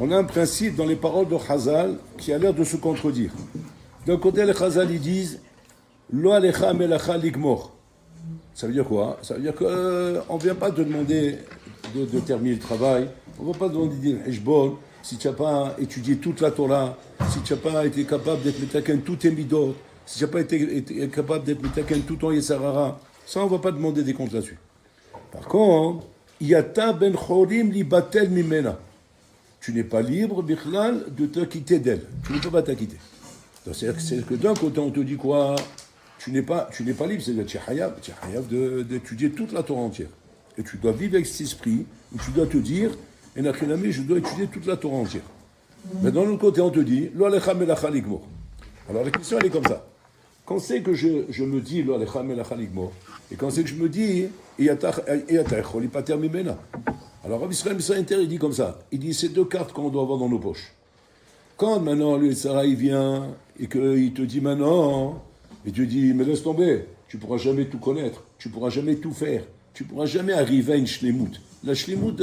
On a un principe dans les paroles de Chazal qui a l'air de se contredire. D'un côté, les Chazal, ils disent Lo alecha melacha ligmor. Ça veut dire quoi? Ça veut dire qu'on ne vient pas te demander de terminer le travail. On ne va pas te demander de dire Heshbon si tu n'as pas étudié toute la Torah, si tu n'as pas été capable d'être metaken tous tes midot, si tu n'as pas été capable d'être metaken tout ton Yesarara. Ça, on ne va pas demander des comptes là-dessus. Par contre, Yata ben chorim li batel mimena. Tu n'es pas libre, Bichlal, de te quitter d'elle. Tu ne peux pas t'acquitter. C'est-à-dire que d'un côté, on te dit quoi? Tu n'es pas libre, c'est-à-dire que tu es hayav d'étudier toute la Torah entière. Et tu dois vivre avec cet esprit où tu dois te dire, et Nachilami, je dois étudier toute la Torah entière. Mais d'un autre côté, on te dit, Lo alecha melacha ligmor. Alors la question, elle est comme ça. Quand c'est que je me dis, Lo alecha melacha ligmor, et quand c'est que je me dis, Yata echol ipater mimena. Alors Rabbi Israël Inter, il dit comme ça. Il dit, c'est deux cartes qu'on doit avoir dans nos poches. Quand maintenant, le Sarah, il vient, et qu'il te dit maintenant, et tu dis, mais laisse tomber, tu ne pourras jamais tout connaître, tu ne pourras jamais tout faire, tu ne pourras jamais arriver à une shlemout. La shlemout,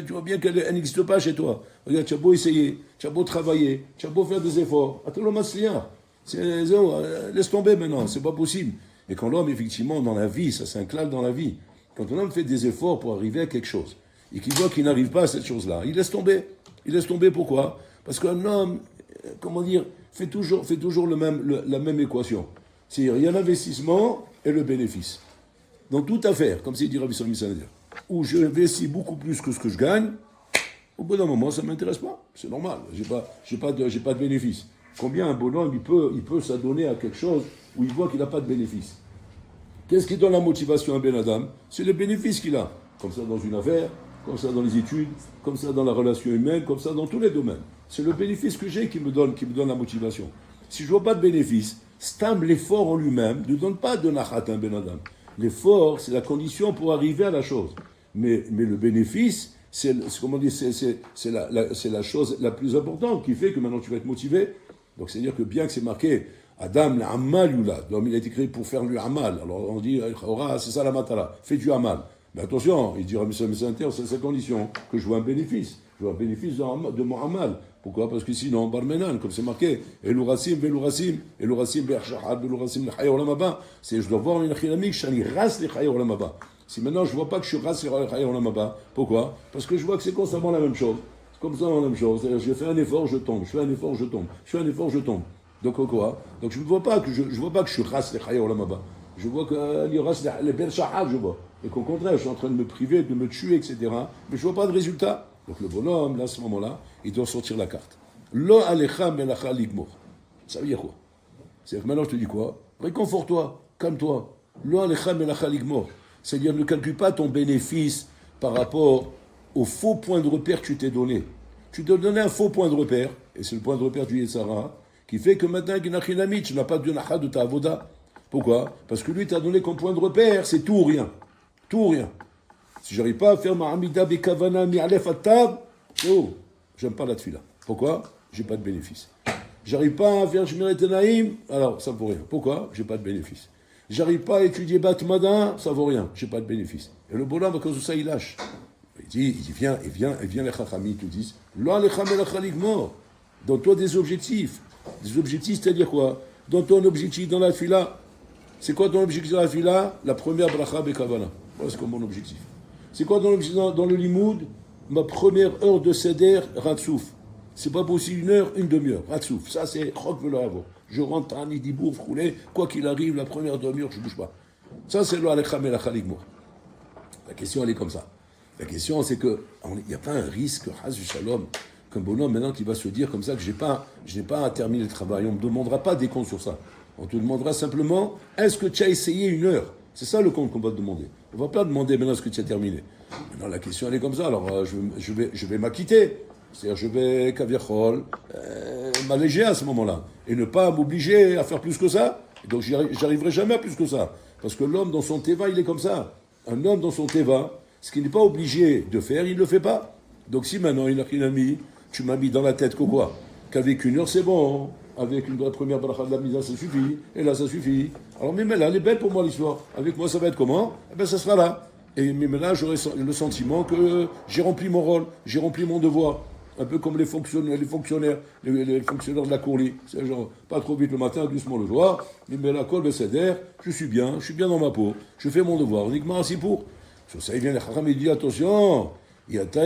tu vois bien qu'elle n'existe pas chez toi. Regarde, tu as beau essayer, tu as beau travailler, tu as beau faire des efforts. Attends, laisse tomber maintenant, c'est pas possible. Et quand l'homme, effectivement, dans la vie, ça s'inclale dans la vie, quand un homme fait des efforts pour arriver à quelque chose, et qu'il voit qu'il n'arrive pas à cette chose-là, il laisse tomber. Il laisse tomber, pourquoi? Parce qu'un homme, fait toujours la même équation. C'est-à-dire, il y a l'investissement et le bénéfice. Dans toute affaire, comme c'est dit Rabbi Sami Sanader, où je investis beaucoup plus que ce que je gagne, au bout d'un moment, ça ne m'intéresse pas. C'est normal. J'ai pas de bénéfice. Combien un bonhomme, il peut s'adonner à quelque chose où il voit qu'il n'a pas de bénéfice? Qu'est-ce qui donne la motivation à Ben Adam? C'est les bénéfices qu'il a. Comme ça dans une affaire, comme ça dans les études, comme ça dans la relation humaine, comme ça dans tous les domaines. C'est le bénéfice que j'ai qui me donne la motivation. Si je ne vois pas de bénéfice, Stam, l'effort en lui-même, ne donne pas de nachat à un Ben Adam. L'effort, c'est la condition pour arriver à la chose. Mais le bénéfice, c'est la chose la plus importante qui fait que maintenant tu vas être motivé. Donc c'est-à-dire que bien que c'est marqué Adam l'Amal Yula, l'homme il a été créé pour faire le Amal. Alors on dit, c'est ça la matala, fais du Amal. Mais attention, il dira, mais c'est sa condition, que je vois un bénéfice. Je vois un bénéfice de mon Amal. Pourquoi? Parce que sinon, Barmenan, comme c'est marqué, Elourasim, Bershahad, Belourasim, le Chayaw Lamaba, c'est je dois voir une Chilamik, Shani Ras le Chayaw Lamaba. Si maintenant je ne vois pas que je suis Ras le Chayaw Lamaba, pourquoi? Parce que je vois que c'est constamment la même chose. C'est comme ça la même chose. C'est-à-dire, je fais un effort, je tombe. Je fais un effort, je tombe. Je fais un effort, je tombe. Donc quoi? Donc je ne vois pas que je suis Ras le Chayaw Lamaba. Je vois qu'il y aura les Bershahad, je vois. Et qu'au contraire, je suis en train de me priver, de me tuer, etc. Mais je ne vois pas de résultat. Donc le bonhomme, là, à ce moment-là, il doit sortir la carte. Lo alecha melacha ligmor. Ça veut dire quoi? C'est-à-dire que maintenant je te dis quoi? Réconfort-toi, calme-toi. Lo alecha melacha ligmor. C'est-à-dire ne calcule pas ton bénéfice par rapport au faux point de repère que tu t'es donné. Tu t'es donné un faux point de repère, et c'est le point de repère du Yetzara, qui fait que maintenant, tu n'as pas de nacha de ta avoda. Pourquoi? Parce que lui t'a donné comme point de repère, c'est tout ou rien. Tout ou rien. Si j'arrive pas à faire ma amida bekavana mi'alef atab, j'aime pas la tfila. Pourquoi? J'ai pas de bénéfice. J'arrive pas à faire shmirat naïm, alors ça vaut rien. Pourquoi? J'ai pas de bénéfice. J'arrive pas à étudier Batmada, ça vaut rien. J'ai pas de bénéfice. Et le bonhomme, à cause de ça, il lâche. Il vient les chachamim, te disent, Lo alecha melacha ligmor. Donne-toi des objectifs. Des objectifs, c'est-à-dire quoi? Donne-toi un objectif dans la tfila. C'est quoi ton objectif dans la tfila? La première bracha bekavana. Voilà, c'est comme mon objectif. C'est quoi dans le limoud? Ma première heure de seder, ratsouf. C'est pas possible une heure, une demi-heure. Ratsouf. Ça, c'est chok veloavo. Je rentre à Nidibouf, roulé. Quoi qu'il arrive, la première demi-heure, je ne bouge pas. Ça, c'est le alecha melacha ligmor. La question, elle est comme ça. La question, c'est qu'il n'y a pas un risque, Hazu Shalom, qu'un bonhomme, maintenant, qui va se dire comme ça, que je n'ai pas à terminer le travail. On ne me demandera pas des comptes sur ça. On te demandera simplement, est-ce que tu as essayé une heure? C'est ça le compte qu'on va te demander. On ne va pas demander maintenant ce que tu as terminé. Maintenant, la question, elle est comme ça. Alors, je vais m'acquitter. C'est-à-dire, je vais, kaviachol, m'alléger à ce moment-là. Et ne pas m'obliger à faire plus que ça. Et donc, j'arriverai jamais à plus que ça. Parce que l'homme, dans son teva, il est comme ça. Un homme, dans son teva, ce qu'il n'est pas obligé de faire, il ne le fait pas. Donc, si maintenant, tu m'as mis dans la tête que quoi? Qu'avec une heure, c'est bon. Avec la première bracha de la mise, ça suffit. Et là, ça suffit. Alors, mais là, elle est belle pour moi, l'histoire. Avec moi, ça va être comment? Eh bien, ça sera là. Et mais là, j'aurai le sentiment que j'ai rempli mon rôle, j'ai rempli mon devoir. Un peu comme les fonctionnaires, les fonctionnaires de la courlie. C'est genre, pas trop vite le matin, doucement le soir. Il met la colle, je suis bien dans ma peau. Je fais mon devoir. Uniquement assis pour. Sur ça, il vient les Chacham et dit, attention, tu n'as pas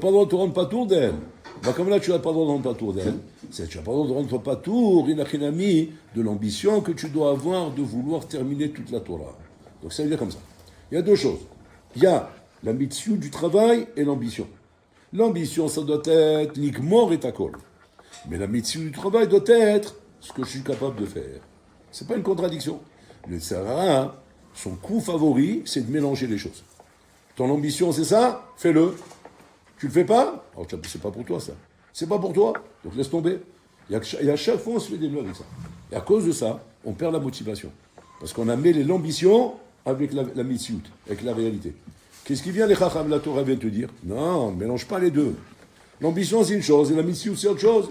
le droit de te rendre patour d'elle. Bah, comme là, tu n'as pas le droit de rendre patour d'elle. Tu n'as pas le droit de rendre patour, inachinami, de l'ambition que tu dois avoir de vouloir terminer toute la Torah. Donc ça veut dire comme ça. Il y a deux choses. Il y a la mitzvah du travail et l'ambition. L'ambition, ça doit être l'ikmor et takol. Mais la mitzvah du travail doit être ce que je suis capable de faire. C'est pas une contradiction. Le Tzara, son coup favori, c'est de mélanger les choses. Ton ambition, c'est ça, fais-le. Tu le fais pas, alors c'est pas pour toi ça. C'est pas pour toi, donc laisse tomber. Et à chaque fois, on se fait des nœuds avec ça. Et à cause de ça, on perd la motivation. Parce qu'on a mêlé l'ambition avec la mitzvah, avec la réalité. Qu'est-ce qui vient, les Chacham, la Torah vient te dire? Non, mélange pas les deux. L'ambition, c'est une chose, et la mitzvah, c'est autre chose.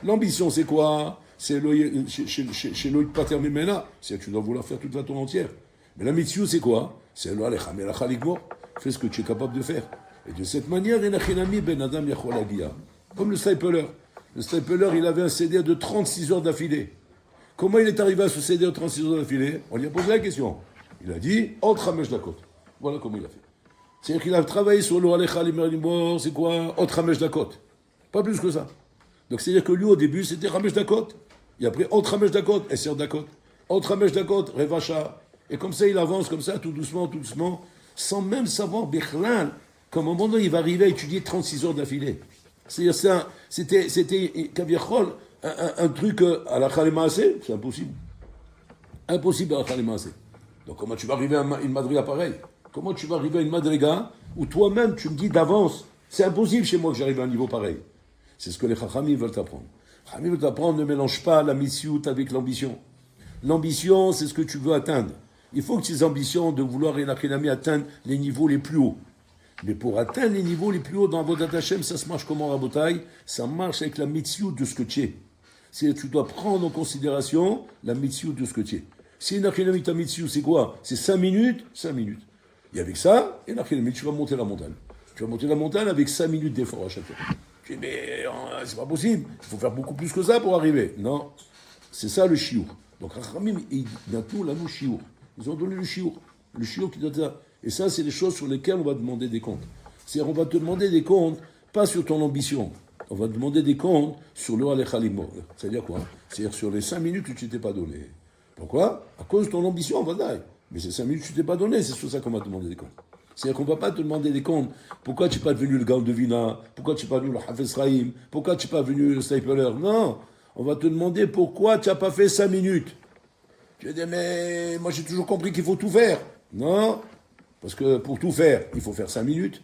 L'ambition, c'est quoi? C'est chez Loïc Pater Mimena, c'est que tu dois vouloir faire toute la Torah entière. Mais la mitzvah, c'est quoi? C'est fais ce que tu es capable de faire. Et de cette manière, Ben Adam Yachol Agia. Comme le Stapler. Le Stapler, il avait un CD de 36 heures d'affilée. Comment il est arrivé à ce CD de 36 heures d'affilée? On lui a posé la question. Il a dit, Ot Hamesh Dakot. Voilà comment il a fait. C'est-à-dire qu'il a travaillé sur le Alecha Limerimor, c'est quoi? Ot Hamesh Dakot. Pas plus que ça. Donc c'est-à-dire que lui, au début, c'était Hamesh Dakot. Et après, Ot Hamesh Dakot, Esser Dakot. Ot Hamesh Dakot, Revacha. Et comme ça, il avance comme ça, tout doucement, sans même savoir, Bechlal, qu'à un moment donné, il va arriver à étudier 36 heures d'affilée. C'est-à-dire, c'était Kaviachol, un truc à la Khalémassé, c'est impossible. Impossible à la Khalémassé. Donc, comment tu vas arriver à une madriga pareille? Comment tu vas arriver à une madriga où toi-même, tu me dis d'avance, c'est impossible chez moi que j'arrive à un niveau pareil. C'est ce que les Chachamim veulent t'apprendre. Les Chachamim veulent t'apprendre, ne mélange pas la mitzvot avec l'ambition. L'ambition, c'est ce que tu veux atteindre. Il faut que tes ambitions de vouloir atteindre les niveaux les plus hauts. Mais pour atteindre les niveaux les plus hauts dans Avodat Hashem, ça se marche comment, Rabotai? Ça marche avec la mitzvah de ce que tu es. C'est-à-dire que tu dois prendre en considération la mitzvah de ce que tu es. Si Enachinami ta mitzvah, c'est quoi? C'est 5 minutes, 5 minutes. Et avec ça, Enachinami, tu vas monter la montagne. Tu vas monter la montagne avec 5 minutes d'effort à chaque fois. Tu dis, mais c'est pas possible. Il faut faire beaucoup plus que ça pour arriver. Non. C'est ça le chiour. Donc, Rachamim, bientôt, là, nous, chiour. Ils ont donné le chiour. Le chiour qui doit être. Et ça, c'est des choses sur lesquelles on va demander des comptes. C'est-à-dire, on va te demander des comptes, pas sur ton ambition. On va te demander des comptes sur le Alecha Limor. C'est-à-dire quoi? C'est-à-dire sur les 5 minutes que tu t'es pas donné. Pourquoi? À cause de ton ambition, on va dire. Mais ces 5 minutes que tu t'es pas donné, c'est sur ça qu'on va te demander des comptes. C'est-à-dire qu'on ne va pas te demander des comptes. Pourquoi tu n'es pas devenu le Gaon de Vina? Pourquoi tu n'es pas venu le Hafez Raïm? Pourquoi tu n'es pas venu le Stapler? Non. On va te demander pourquoi tu n'as pas fait 5 minutes. Tu vas dire, mais moi j'ai toujours compris qu'il faut tout faire. Non. Parce que pour tout faire, il faut faire 5 minutes.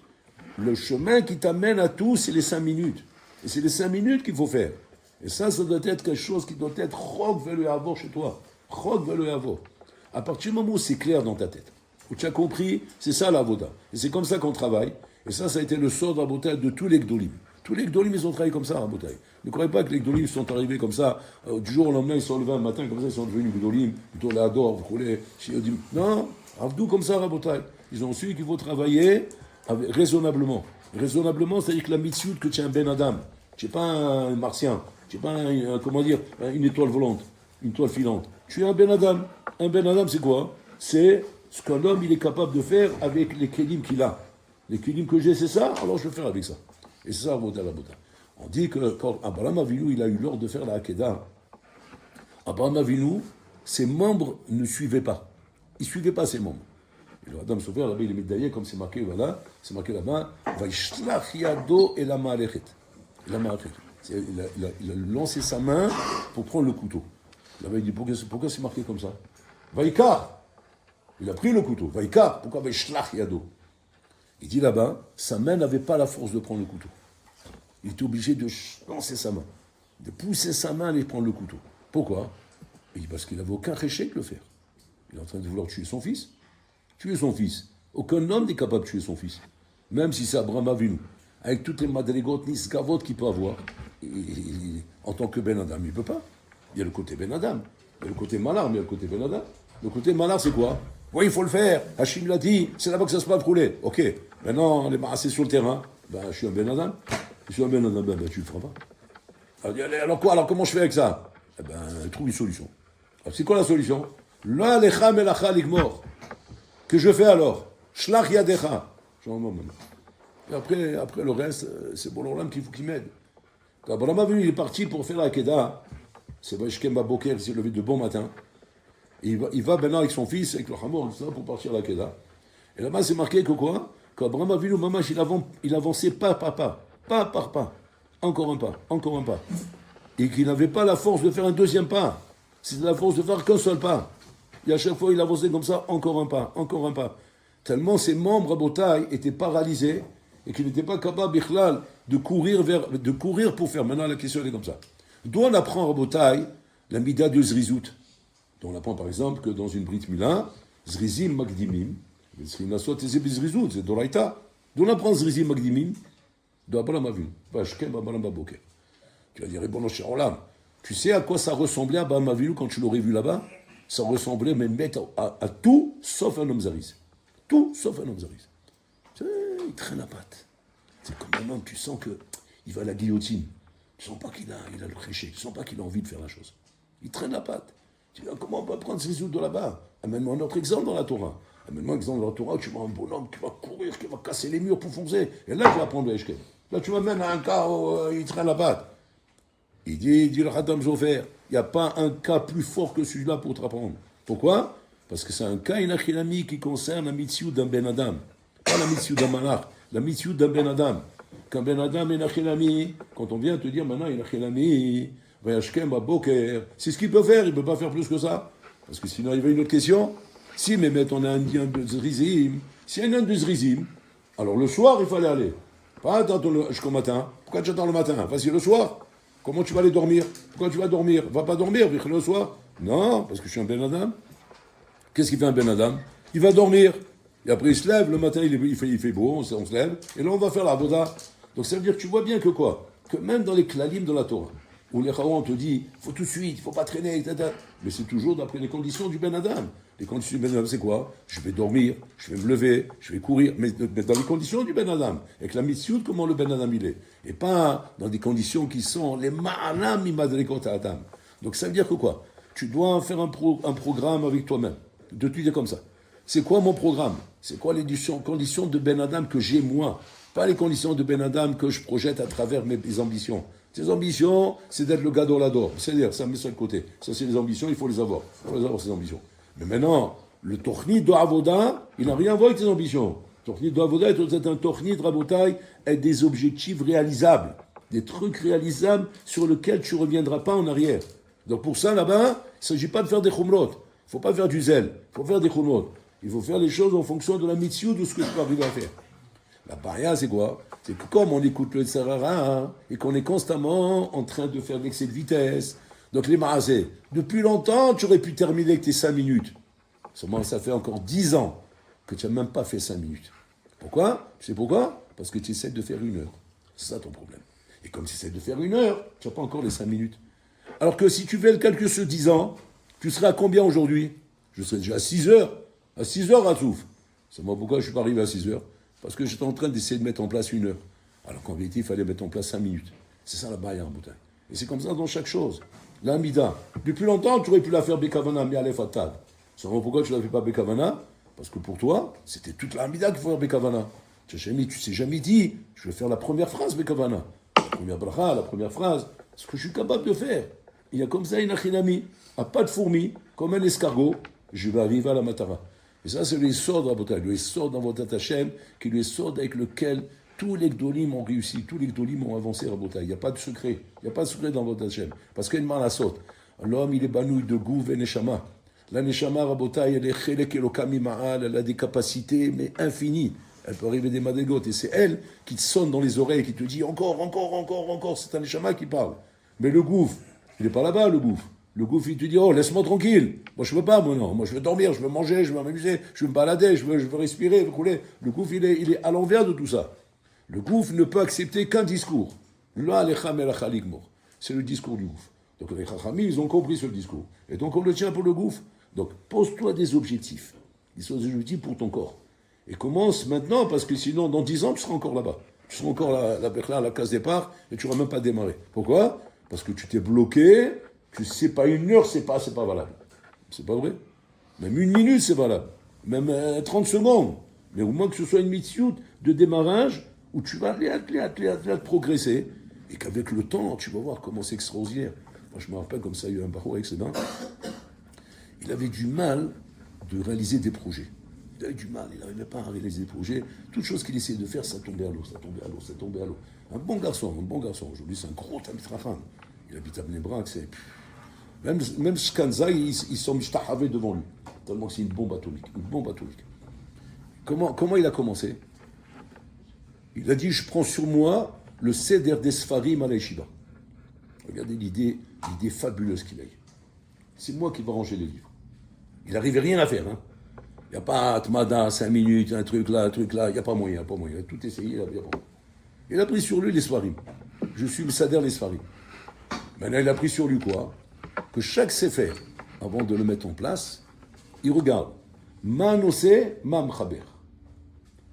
Le chemin qui t'amène à tout, c'est les 5 minutes. Et c'est les 5 minutes qu'il faut faire. Et ça doit être quelque chose qui doit être Chok velo yavor chez toi. Chok velo yavor. À partir du moment où c'est clair dans ta tête, où tu as compris, c'est ça la Avoda. Et c'est comme ça qu'on travaille. Et ça a été le sort de la bouteille de tous les Gdolim. Tous les Gdolim, ils ont travaillé comme ça, à bouteille. Ne croyez pas que les Gdolim sont arrivés comme ça, du jour au lendemain, ils sont levés un matin, comme ça, ils sont devenus Gdolim, plutôt la Ador, vous roulez, non, Avdou comme ça, à bouteille. Ils ont su qu'il faut travailler raisonnablement. Raisonnablement, c'est-à-dire que la mitzvah que tu es un Ben Adam, tu n'es pas un martien, tu n'es pas une étoile volante, une toile filante. Tu es un Ben Adam. Un Ben Adam, c'est quoi? C'est ce qu'un homme il est capable de faire avec les kélim qu'il a. Les kélim que j'ai, c'est ça, alors je vais faire avec ça. Et c'est ça, la Bouddha. On dit que quand Abraham Avinu, il a eu l'ordre de faire la Hakeda, Abraham Avinu, ses membres ne suivaient pas. Il ne suivait pas ses membres. Et le Adam Sofer, là-bas, il est mis derrière, comme c'est marqué, voilà, c'est marqué là-bas, Vaishlach yado et la ma'alechet. Il a lancé sa main pour prendre le couteau. Là-bas, il dit, pourquoi c'est marqué comme ça? Vaikar. Il a pris le couteau. Vaikar. Pourquoi Vaishlach yado? Il dit là-bas, sa main n'avait pas la force de prendre le couteau. Il était obligé de lancer sa main, de pousser sa main à aller prendre le couteau. Pourquoi? Il dit parce qu'il n'avait aucun réché de le faire. Il est en train de vouloir tuer son fils. Tuer son fils. Aucun homme n'est capable de tuer son fils. Même si c'est Abraham Avinu. Avec toutes les madrigotes, nisgavot qu'il peut avoir, en tant que Ben Adam, il ne peut pas. Il y a le côté Ben Adam. Il y a le côté Malar, mais il y a le côté Ben Adam. Le côté Malar, c'est quoi? Oui, il faut le faire. Hachim l'a dit, c'est là-bas que ça se passe rouler. Ok, maintenant, on est brassé sur le terrain. Ben, je suis un Ben Adam. Je suis un Ben Adam, ben, tu le feras pas. Alors quoi? Alors comment je fais avec ça? Eh ben, trouve une solution. Alors, c'est quoi la solution? La lecha melacha ligmor. Que je fais alors? Shlach yadecha. Et après le reste, c'est bon l'Olam qu'il faut qu'il m'aide. Quand Abraham Avinu il est parti pour faire la Kedah, c'est Vashkem Baboker, il s'est levé de bon matin. Et il va maintenant avec son fils, avec le Hamor, pour partir à la Kedah. Et là-bas, c'est marqué que quoi? Qu'Abraham Avinu, Mamash, il avançait pas par pas. Encore un pas. Et qu'il n'avait pas la force de faire un deuxième pas. C'était la force de faire qu'un seul pas. Et à chaque fois, il avançait comme ça, encore un pas. Tellement ses membres à Botaï étaient paralysés et qu'il n'était pas capable, Bichlal, de courir pour faire. Maintenant, la question est comme ça. D'où on apprend à Botaï la mida de Zrizout. On apprend par exemple que dans une Brit Mila, Zrizim Magdimim, c'est Doraïta. D'où on apprend Zrizim Magdimim? D'Abraham Avinu. Vashkem Abraham Baboker. Tu vas dire, bon, cher Olam, tu sais à quoi ça ressemblait à Abraham Avinu quand tu l'aurais vu là-bas? Ça ressemblait même à tout sauf un homme Zaris. Tout sauf un homme Zaris. Il traîne la patte. C'est comme un homme, tu sens qu'il va à la guillotine. Tu sens pas qu'il a le créché. Tu sens pas qu'il a envie de faire la chose. Il traîne la patte. Tu dis, comment on peut prendre ces résultats de là-bas? Amène-moi un autre exemple dans la Torah. Amène-moi un exemple dans la Torah où tu vois un bonhomme qui va courir, qui va casser les murs pour foncer. Et là, tu vas prendre le Eshkem. Là, tu m'amènes à un cas où il traîne la patte. Il dit le Radam Zofer, il n'y a pas un cas plus fort que celui-là pour te apprendre. Pourquoi? Parce que c'est un cas inachilami qui concerne la mitzvah d'un Ben Adam. Pas la mitzvah d'un Malach, la mitzvah d'un Ben Adam. Qu'un Ben Adam est inachilami, quand on vient te dire maintenant inachilami, vayashkem baboker, c'est ce qu'il peut faire, il ne peut pas faire plus que ça. Parce que sinon il y avait une autre question. Si Mehmet, on a un indien de Zrizim, si un indien de Zrizim, alors le soir il fallait aller. Pas attendre jusqu'au matin. Pourquoi tu attends le matin? Vas-y le soir. Comment tu vas aller dormir? Pourquoi tu vas dormir? Va pas dormir, le soir. Non, parce que je suis un Ben Adam. Qu'est-ce qu'il fait un Ben Adam? Il va dormir. Et après il se lève, le matin il fait beau, on se lève, et là on va faire la boda. Donc ça veut dire que tu vois bien que quoi? Que même dans les klalim de la Torah, où les Chaouan te dit, il faut tout de suite, il ne faut pas traîner, etc. Mais c'est toujours d'après les conditions du Ben Adam. Les conditions du Ben Adam, c'est quoi? Je vais dormir, je vais me lever, je vais courir, mais dans les conditions du Ben Adam. Avec la mitzvah, comment le Ben Adam il est. Et pas dans des conditions qui sont les ma'anam imadrekot Adam. Donc ça veut dire que quoi? Tu dois faire un programme avec toi-même. De tout est comme ça. C'est quoi mon programme? C'est quoi les conditions de Ben Adam que j'ai moi? Pas les conditions de Ben Adam que je projette à travers mes ambitions. Ces ambitions, c'est d'être le gadolador. C'est-à-dire, ça met sur le côté. Ça, c'est les ambitions, il faut les avoir. Il faut les avoir, ces ambitions. Mais maintenant, le tornit de Avoda, il n'a rien à voir avec tes ambitions. Le tornit de Avoda est un tornit de Rabotai avec des objectifs réalisables. Des trucs réalisables sur lesquels tu ne reviendras pas en arrière. Donc pour ça, là-bas, il ne s'agit pas de faire des chumrot. Il ne faut pas faire du zèle. Il faut faire des chumrot. Il faut faire les choses en fonction de la mitzvah, de ce que je peux arriver à faire. La baria, c'est quoi? C'est que comme on écoute le Tzarara, et qu'on est constamment en train de faire l'excès de vitesse, donc les maasés, depuis longtemps, tu aurais pu terminer avec tes 5 minutes. Seulement, ça fait encore 10 ans que tu n'as même pas fait 5 minutes. Pourquoi? Tu sais pourquoi? Parce que tu essaies de faire 1 heure. C'est ça ton problème. Et comme tu essaies de faire 1 heure, tu n'as pas encore les 5 minutes. Alors que si tu fais le calcul sur 10 ans, tu serais à combien aujourd'hui? Je serais déjà à 6 heures. À 6 heures à Souf. C'est moi pourquoi je ne suis pas arrivé à 6 heures. Parce que j'étais en train d'essayer de mettre en place 1 heure. Alors qu'en vérité, il fallait mettre en place 5 minutes. C'est ça la baïa en bouteille. Et c'est comme ça dans chaque chose. L'amida. Depuis longtemps, tu aurais pu la faire Bekavana, mais Aleph Atad. Savons pourquoi tu ne la fais pas Bekavana? Parce que pour toi, c'était toute l'amida qu'il faut faire Bekavana. Tu ne t'es jamais dit, je vais faire la première phrase Bekavana. La première bracha, la première phrase. Ce que je suis capable de faire. Il y a comme ça une achinami, à pas de fourmi, comme un escargot, je vais arriver à la matara. Et ça, c'est le sort de Rabotai, le sort dans votre Hashem, qui est le sort avec lequel tous les Gdolim ont réussi, tous les Gdolim ont avancé à Rabotai. Il n'y a pas de secret, il n'y a pas de secret dans votre Hashem. Parce qu'il y a une malasot. L'homme, il est banouille de gouv et neshama. La neshama, Rabotai, elle est chelek elokami ma'al, elle a des capacités, mais infinies. Elle peut arriver des madégotes. Et c'est elle qui te sonne dans les oreilles, qui te dit encore. C'est un neshama qui parle. Mais le gouv, il n'est pas là-bas, le gouv. Le gouffre, il te dit, oh, laisse-moi tranquille. Moi, je ne veux pas, moi, non. Moi, je veux dormir, je veux manger, je veux m'amuser, je veux me balader, je veux respirer, je veux rouler. Le gouffre, il est à l'envers de tout ça. Le gouffre ne peut accepter qu'un discours. C'est le discours du gouffre. Donc, les chachamim, ils ont compris ce discours. Et donc, on le tient pour le gouffre. Donc, pose-toi des objectifs. Des objectifs pour ton corps. Et commence maintenant, parce que sinon, dans 10 ans, tu seras encore là-bas. Tu seras encore à la case départ et tu n'auras même pas démarré. Pourquoi? Parce que tu t'es bloqué, tu sais pas une heure, c'est pas valable. C'est pas vrai? Même une minute, c'est valable. Même 30 secondes. Mais au moins que ce soit une mitzvot de démarrage où tu vas aller progresser et qu'avec le temps, tu vas voir comment c'est extraordinaire. Moi, je me rappelle comme ça, il y a eu un barreau excellent. Il avait du mal de réaliser des projets. Il avait du mal, il n'arrivait pas à réaliser des projets. Toute chose qu'il essayait de faire, ça tombait à l'eau, ça tombait à l'eau. Un bon garçon. Aujourd'hui, c'est un gros Talmid. Il habite à Bnei Brak, c'est... Même Shkanza, ils sont mishtahavés devant lui. Tellement que c'est une bombe atomique. Comment il a commencé? Il a dit, je prends sur moi le Seder des Sfarim à la Yeshiva. Regardez l'idée fabuleuse qu'il a eue. C'est moi qui vais ranger les livres. Il n'arrivait rien à faire. Il n'y a pas Atmada, 5 minutes, un truc là. Il n'y a pas moyen. Il a tout essayé, il a bien pas. Il a pris sur lui les Sfarim. Je suis le Seder des Sfarim. Maintenant, il a pris sur lui quoi? Que chaque Sefer, avant de le mettre en place, il regarde. Ma nosé, ma m'chaber.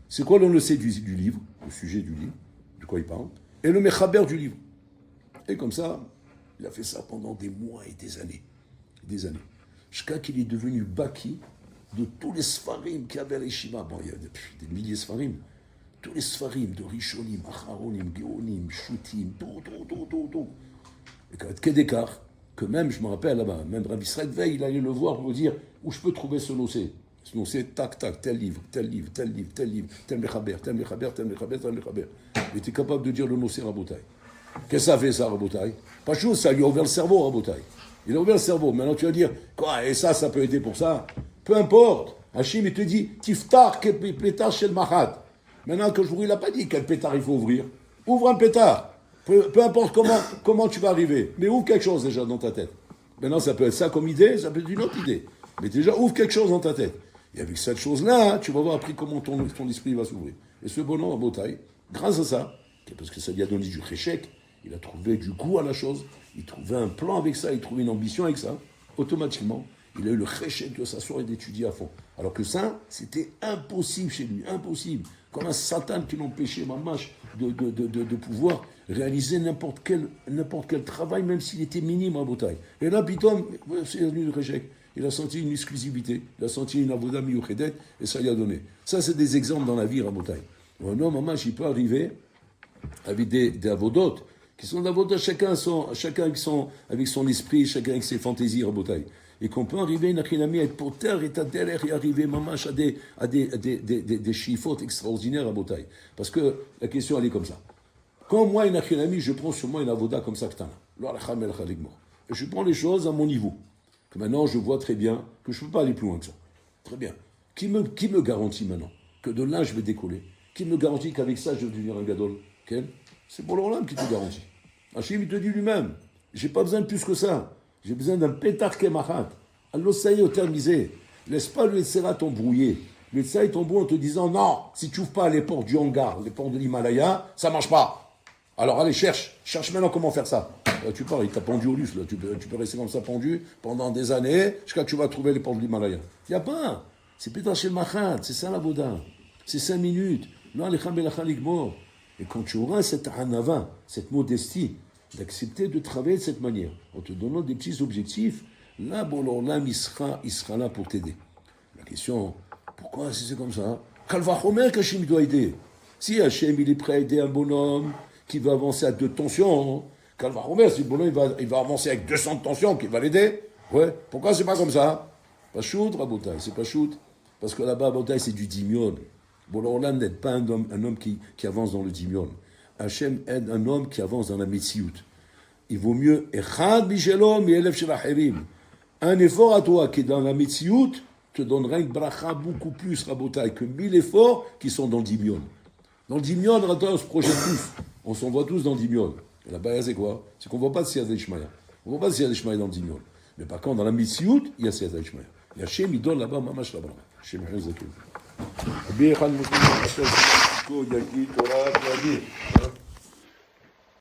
C'est quoi le nosé du livre, le sujet du livre, de quoi il parle, et le mechaber du livre. Et comme ça, il a fait ça pendant des mois et des années. Jusqu'à qu'il est devenu baki de tous les sfarim qu'il y avait à l'Yeshiva. Bon, il y a des milliers de sfarim. Tous les sfarim de Rishonim, Acharonim, Geonim, Shutim, tout. Et quel d'écart que même, je me rappelle là-bas, même Rabbi Israël Veil, il allait le voir pour me dire où je peux trouver ce nosé. Ce nosé, tac, tel livre, tel mechaber. Il était capable de dire le nosé Rabotai. Qu'est-ce que ça fait ça, Rabotai? Pas chose, ça lui a ouvert le cerveau, Rabotai. Il a ouvert le cerveau. Maintenant, tu vas dire, quoi, et ça peut aider pour ça? Peu importe. Hachim, il te dit, Tiftar, pétard chez le Mahad. Maintenant, que je vous, il n'a pas dit quel pétard il faut ouvrir. Ouvre un pétard. Peu importe comment tu vas arriver. Mais ouvre quelque chose déjà dans ta tête. Maintenant, ça peut être ça comme idée, ça peut être une autre idée. Mais déjà, ouvre quelque chose dans ta tête. Et avec cette chose-là, tu vas voir après comment ton esprit va s'ouvrir. Et ce bonhomme à Botaï, grâce à ça, parce que ça lui a donné du réchec, il a trouvé du goût à la chose, il trouvait un plan avec ça, il trouvait une ambition avec ça, automatiquement, il a eu le réchec de s'asseoir et d'étudier à fond. Alors que ça, c'était impossible chez lui, impossible. Comme un Satan qui l'empêchait, mamache, de pouvoir réaliser n'importe quel travail, même s'il était minime à Botaï. Et là, Pitom, c'est devenu le réchec. Il a senti une exclusivité, il a senti une avoda miyuchedet, et ça lui a donné. Ça, c'est des exemples dans la vie à Botaï. Un homme, mamache, il peut arriver avec des avodotes, qui sont d'avodotes, chacun avec son esprit, chacun avec ses fantaisies à Botaï. Et qu'on peut arriver, Nachinami, à être poter et à derrière et arriver, mamache, à des chiffres extraordinaires à Botaï. Parce que la question, elle est comme ça. Quand moi, Nachinami, je prends sur moi une avoda comme ça, et je prends les choses à mon niveau. Que maintenant, je vois très bien que je ne peux pas aller plus loin que ça. Très bien. Qui me garantit maintenant que de là, je vais décoller? Qui me garantit qu'avec ça, je vais devenir un gadol? Quel? C'est pour l'Olam qui te garantit. Hachim, il te dit lui-même, j'ai pas besoin de plus que ça. J'ai besoin d'un pétard kemachat. Alors ça y est, au termisé. Laisse pas le Yetzera t'embrouiller. Le Yetzera t'embrouille en te disant, non, si tu n'ouvres pas les portes du hangar, les portes de l'Himalaya, ça marche pas. Alors allez, cherche maintenant comment faire ça. Tu pars, il t'a pendu au luce, là. Tu peux rester comme ça pendu pendant des années, jusqu'à que tu vas trouver les portes de l'Himalaya. Il n'y a pas. C'est pétard chez le machat, c'est ça la boda. C'est 5 minutes. Non, les chambelachal igmor. Et quand tu auras cette anava, cette modestie, d'accepter de travailler de cette manière, en te donnant des petits objectifs, là, bon, l'Olam, il sera là pour t'aider. La question, pourquoi si c'est comme ça? Kalva Homer qu'Hachem doit aider. Si Hachem, il est prêt à aider un bonhomme qui va avancer à 2 tensions, Kalva Homer, si le bonhomme, il va avancer avec 200 tensions, qui va l'aider, ouais, pourquoi c'est pas comme ça? Pas shoot, Rabotai, c'est pas shoot. Parce que là-bas, Rabotai, c'est du dimion. Bon, l'Olam n'aide pas un homme qui avance dans le dimion. Hachem aide un homme qui avance dans la Metsiout. Il vaut mieux Echad Bishelom et Elef Shelacherim. Un effort à toi qui est dans la Metsiout te donnera une bracha beaucoup plus, Rabotai, que 1000 efforts qui sont dans le dimion. Dans le dimion, on se projette tous. On s'envoie tous dans le dimion. Et la base, c'est quoi? C'est qu'on ne voit pas de Siyad Ishmael. On ne voit pas de Siyad Ishmael dans le dimion. Mais par contre, dans la Metsiout, il y a Siyad Ishmael. Et Hachem, il donne là-bas, mamash là-bas. Hachem, Hazakim. רבי אחד מוסלמים, יגיד תורה,